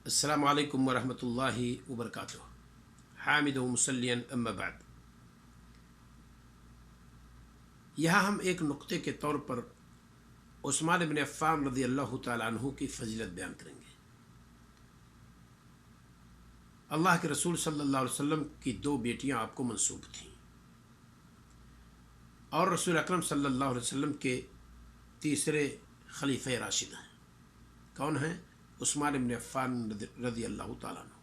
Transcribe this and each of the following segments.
السلام علیکم ورحمۃ اللہ وبرکاتہ۔ حامد و مسلین اما بعد، یہاں ہم ایک نقطے کے طور پر عثمان بن عفان رضی اللہ تعالیٰ عنہ کی فضیلت بیان کریں گے۔ اللہ کے رسول صلی اللہ علیہ وسلم کی 2 بیٹیاں آپ کو منسوب تھیں، اور رسول اکرم صلی اللہ علیہ وسلم کے تیسرے خلیفہ راشد ہیں۔ کون ہیں؟ عثمان بن عفان رضی اللہ تعالیٰ عنہ۔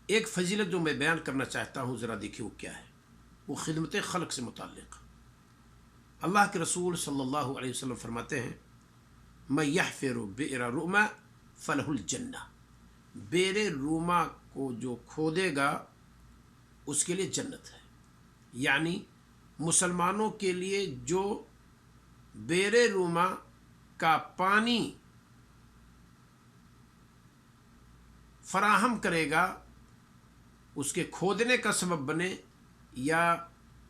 ایک فضیلت جو میں بیان کرنا چاہتا ہوں، ذرا دیکھیے وہ کیا ہے۔ وہ خدمت خلق سے متعلق۔ اللہ کے رسول صلی اللہ علیہ وسلم فرماتے ہیں، من یحفر بئر رؤما فلہ الجنہ، بئر روما کو جو کھودے گا اس کے لیے جنت ہے۔ یعنی مسلمانوں کے لیے جو بئر روما کا پانی فراہم کرے گا، اس کے کھودنے کا سبب بنے یا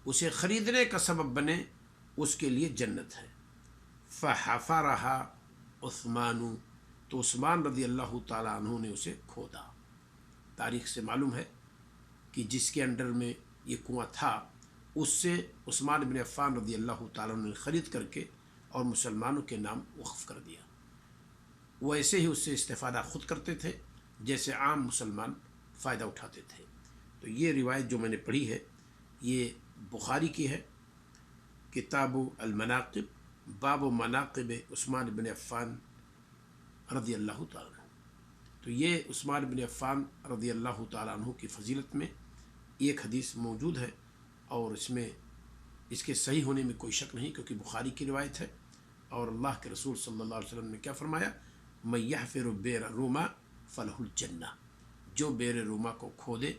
اسے خریدنے کا سبب بنے، اس کے لیے جنت ہے۔ فحفرها عثمان، تو عثمان رضی اللہ تعالیٰ عنہ نے اسے کھودا۔ تاریخ سے معلوم ہے کہ جس کے انڈر میں یہ کنواں تھا، اس سے عثمان بن عفان رضی اللہ تعالیٰ عنہ نے خرید کر کے اور مسلمانوں کے نام وقف کر دیا۔ وہ ایسے ہی اس سے استفادہ خود کرتے تھے جیسے عام مسلمان فائدہ اٹھاتے تھے۔ تو یہ روایت جو میں نے پڑھی ہے، یہ بخاری کی ہے، کتاب المناقب، باب مناقب عثمان بن عفان رضی اللہ تعالیٰ عنہ۔ تو یہ عثمان بن عفان رضی اللہ تعالیٰ عنہ کی فضیلت میں ایک حدیث موجود ہے، اور اس کے صحیح ہونے میں کوئی شک نہیں، کیونکہ بخاری کی روایت ہے۔ اور اللہ کے رسول صلی اللہ علیہ وسلم نے کیا فرمایا؟ من یحفر بئر روما فلہ الجنہ، جو بئر روما کو کھودے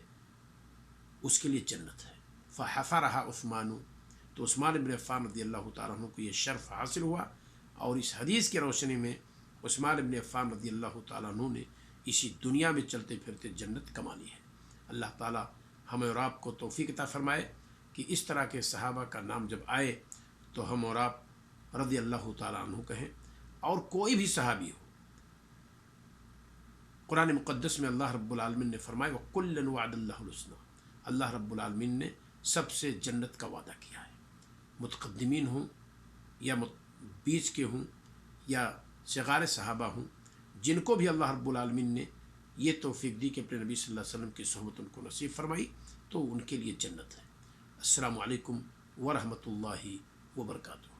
اس کے لیے جنت ہے۔ فحفرها عثمان، تو عثمان بن عفان رضی اللہ تعالیٰ عنہ کو یہ شرف حاصل ہوا، اور اس حدیث کی روشنی میں عثمان بن عفان رضی اللہ تعالیٰ عنہ نے اسی دنیا میں چلتے پھرتے جنت کما لی ہے۔ اللہ تعالیٰ ہمیں اور آپ کو توفیق عطا فرمائے کہ اس طرح کے صحابہ کا نام جب آئے تو ہم اور آپ رضی اللہ تعالیٰ عنہ کہیں، اور کوئی بھی صحابی ہو۔ قرآن مقدس میں اللہ رب العالمین نے فرمایا وَكُلًّا وَعَدَ اللَّهُ الْحُسْنَىٰ، اللہ رب العالمین نے سب سے جنت کا وعدہ کیا ہے، متقدمین ہوں یا بیچ کے ہوں یا صغار صحابہ ہوں، جن کو بھی اللہ رب العالمین نے یہ توفیق دی کہ اپنے نبی صلی اللہ علیہ وسلم کی صحبت ان کو نصیب فرمائی، تو ان کے لیے جنت ہے۔ السلام علیکم ورحمۃ اللہ وبرکاتہ۔